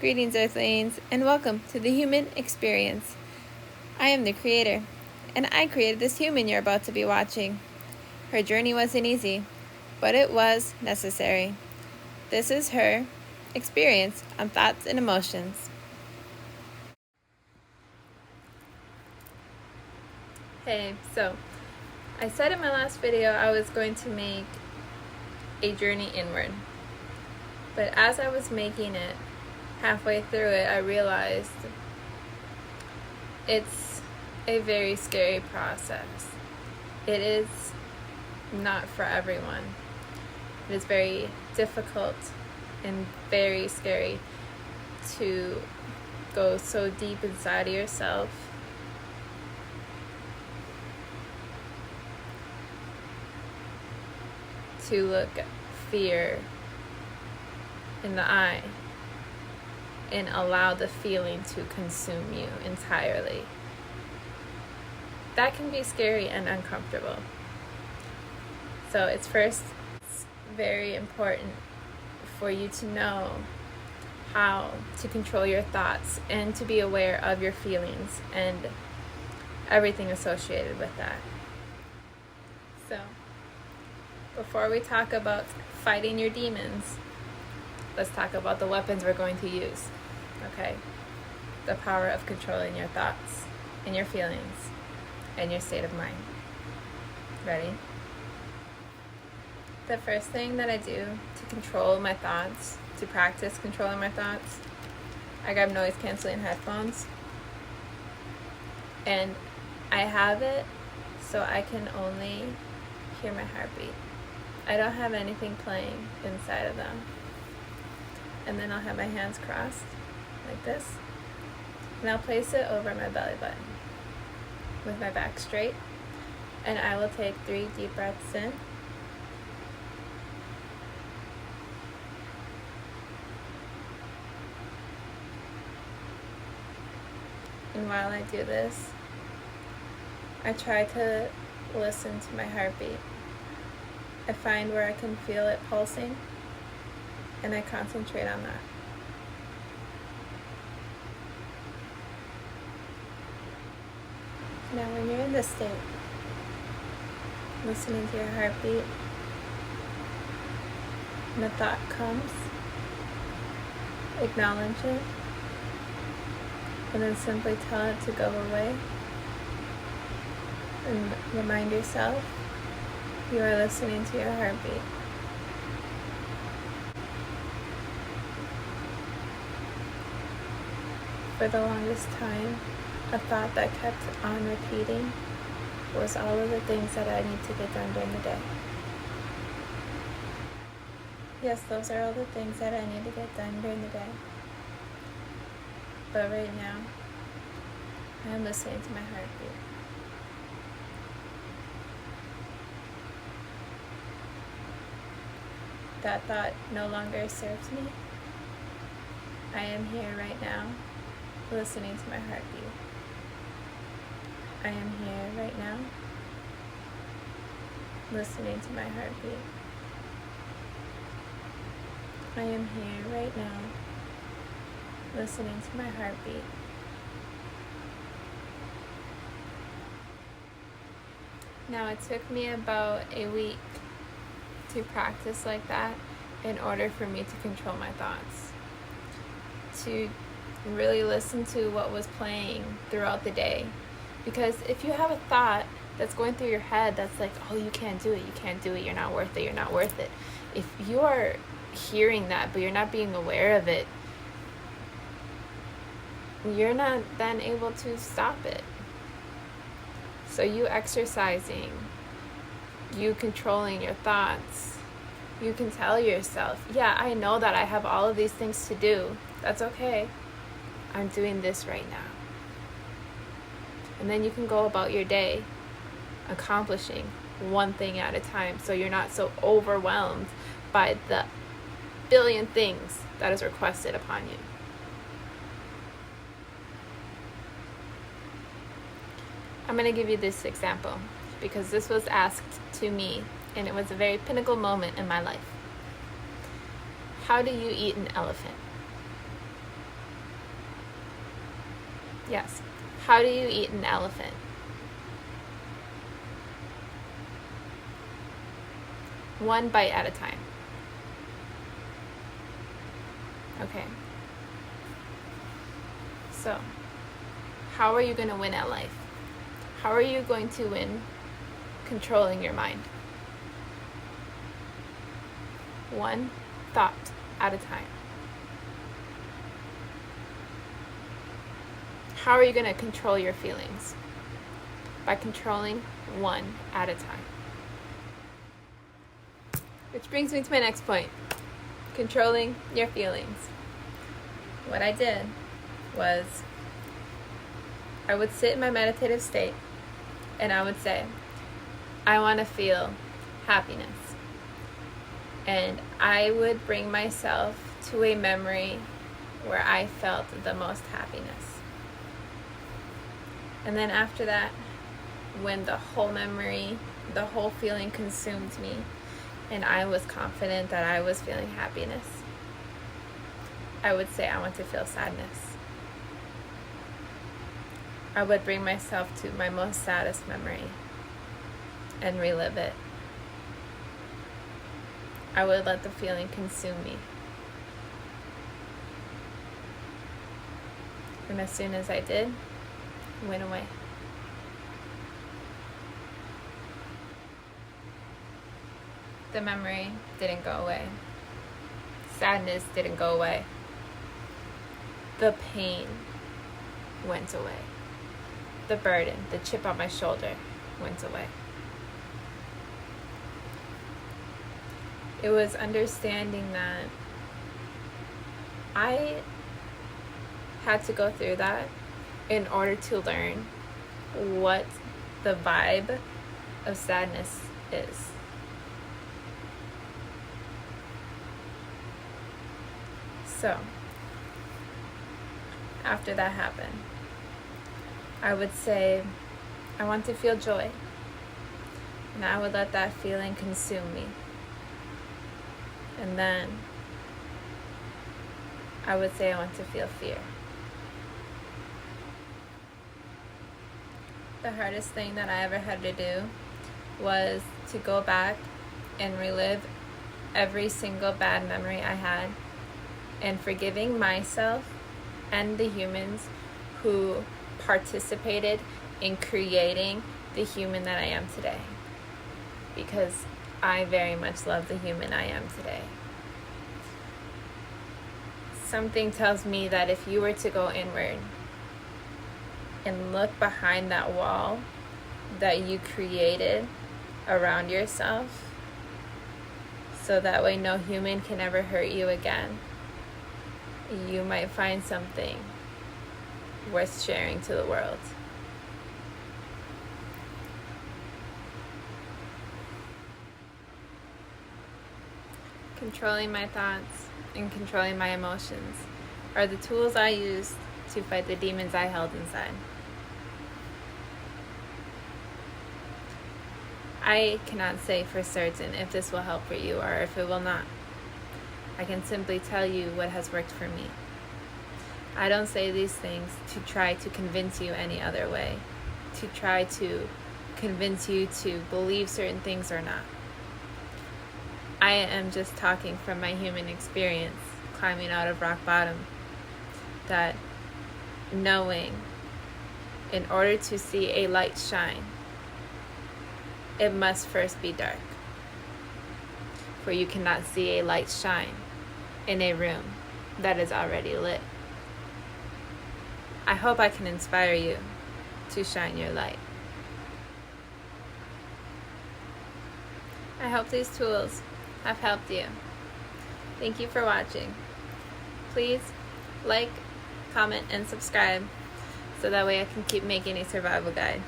Greetings, Earthlings, and welcome to the Human Experience. I am the creator, and I created this human you're about to be watching. Her journey wasn't easy, but it was necessary. This is her experience on thoughts and emotions. Hey, so I said in my last video I was going to make a journey inward, but as I was making it, halfway through it, I realized it's a very scary process. It is not for everyone. It is very difficult and very scary to go so deep inside of yourself to look fear in the eye and allow the feeling to consume you entirely. That can be scary and uncomfortable. So it's very important for you to know how to control your thoughts and to be aware of your feelings and everything associated with that. So, before we talk about fighting your demons, let's talk about the weapons we're going to use. Okay? The power of controlling your thoughts and your feelings and your state of mind. Ready? The first thing that I do to control my thoughts, to practice controlling my thoughts, I grab noise canceling headphones, and I have it so I can only hear my heartbeat. I don't have anything playing inside of them. And then I'll have my hands crossed like this, and I'll place it over my belly button with my back straight, and I will take 3 deep breaths in, and while I do this, I try to listen to my heartbeat. I find where I can feel it pulsing, and I concentrate on that. Now when you're in this state, listening to your heartbeat, and a thought comes, acknowledge it, and then simply tell it to go away, and remind yourself you are listening to your heartbeat. For the longest time, a thought that kept on repeating was all of the things that I need to get done during the day. Yes, those are all the things that I need to get done during the day. But right now, I am listening to my heartbeat. That thought no longer serves me. I am here right now, listening to my heartbeat. I am here right now, listening to my heartbeat. I am here right now, listening to my heartbeat. Now, it took me about a week to practice like that in order for me to control my thoughts, to really listen to what was playing throughout the day. Because if you have a thought that's going through your head that's like, oh, you can't do it, you're not worth it, you're not worth it. If you are hearing that but you're not being aware of it, you're not then able to stop it. So you exercising, you controlling your thoughts, you can tell yourself, yeah, I know that I have all of these things to do. That's okay. I'm doing this right now. And then you can go about your day accomplishing one thing at a time, so you're not so overwhelmed by the billion things that is requested upon you. I'm going to give you this example because this was asked to me, and it was a very pinnacle moment in my life. How do you eat an elephant? Yes. How do you eat an elephant? One bite at a time. Okay. So, how are you going to win at life? How are you going to win controlling your mind? One thought at a time. How are you going to control your feelings? By controlling one at a time. Which brings me to my next point. Controlling your feelings. What I did was I would sit in my meditative state and I would say, I want to feel happiness. And I would bring myself to a memory where I felt the most happiness. And then after that, when the whole memory, the whole feeling consumed me, and I was confident that I was feeling happiness, I would say I want to feel sadness. I would bring myself to my most saddest memory and relive it. I would let the feeling consume me. And as soon as I did, it went away. The memory didn't go away. Sadness didn't go away. The pain went away. The burden, the chip on my shoulder went away. It was understanding that I had to go through that in order to learn what the vibe of sadness is. So, after that happened, I would say, I want to feel joy. And I would let that feeling consume me. And then I would say I want to feel fear. The hardest thing that I ever had to do was to go back and relive every single bad memory I had, and forgiving myself and the humans who participated in creating the human that I am today. Because I very much love the human I am today. Something tells me that if you were to go inward and look behind that wall that you created around yourself, so that way no human can ever hurt you again, you might find something worth sharing to the world. Controlling my thoughts and controlling my emotions are the tools I used to fight the demons I held inside. I cannot say for certain if this will help for you or if it will not. I can simply tell you what has worked for me. I don't say these things to try to convince you any other way, to try to convince you to believe certain things or not. I am just talking from my human experience, climbing out of rock bottom, that knowing in order to see a light shine, it must first be dark. For you cannot see a light shine in a room that is already lit. I hope I can inspire you to shine your light. I hope these tools have helped you. Thank you for watching. Please like, comment, and subscribe so that way I can keep making a survival guide.